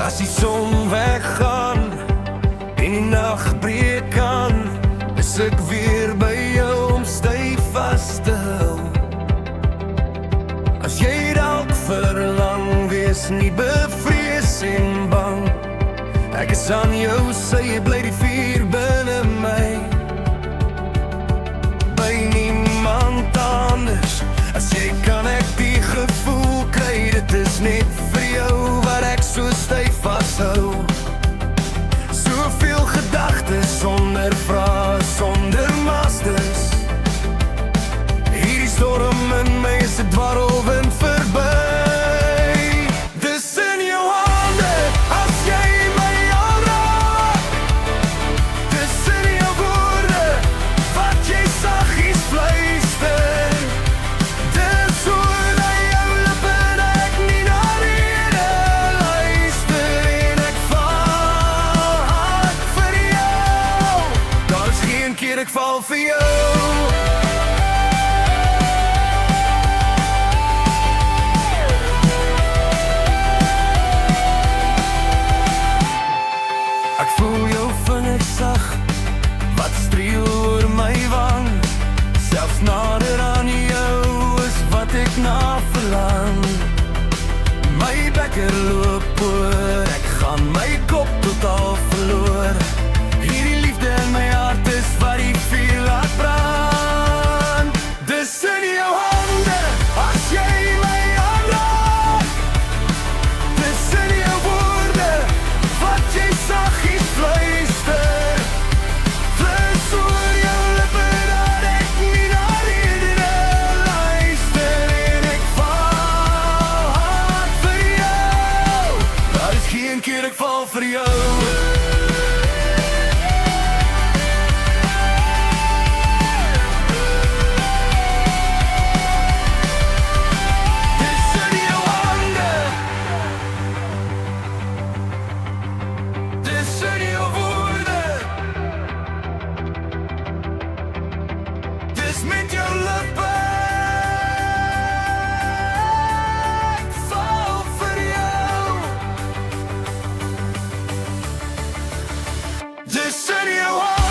As die son weggaan en die nacht breek aan, is ek weer by jou om styf vas te hou. As jy dalk verlang, wees nie bevrees en bang. Ek is aan jou sy, jy bly die vuur binne my. By niemand anders, as jy kan ek die gevoel kry. Dit is net vir jou wat ek so styf vashou. Soveel gedagtes sonder vrae, sonder masters. Hierdie storm in my is 'n dwarrelwind verby. Dis in jou hande, as jy my aanraak. Dis in jou woorde, wat jy saggies fluister. Dis hoe na jou lippe ek nie na rede luister. En ek val hard vir jou. Daar is geen keer ek val vir jou. Ek voel jou vingers sag, wat streel oor my wang. Selfs nader aan jou is wat ek na verlang. My bekker loop oor, ek gaan my kop totaal verloor. Hierdie liefde in my hart is wat die vuur laat brand. Dis in jou hande, as jy my aanraak. Dis in jou woorde, wat jy saggies fluister. Dis oor jou lippe dat ek nie na rede luister. En ek val hard vir jou. Daar is geen keer ek val vir jou. Met jou lippe, ek val vir jou. Dis in jou hart.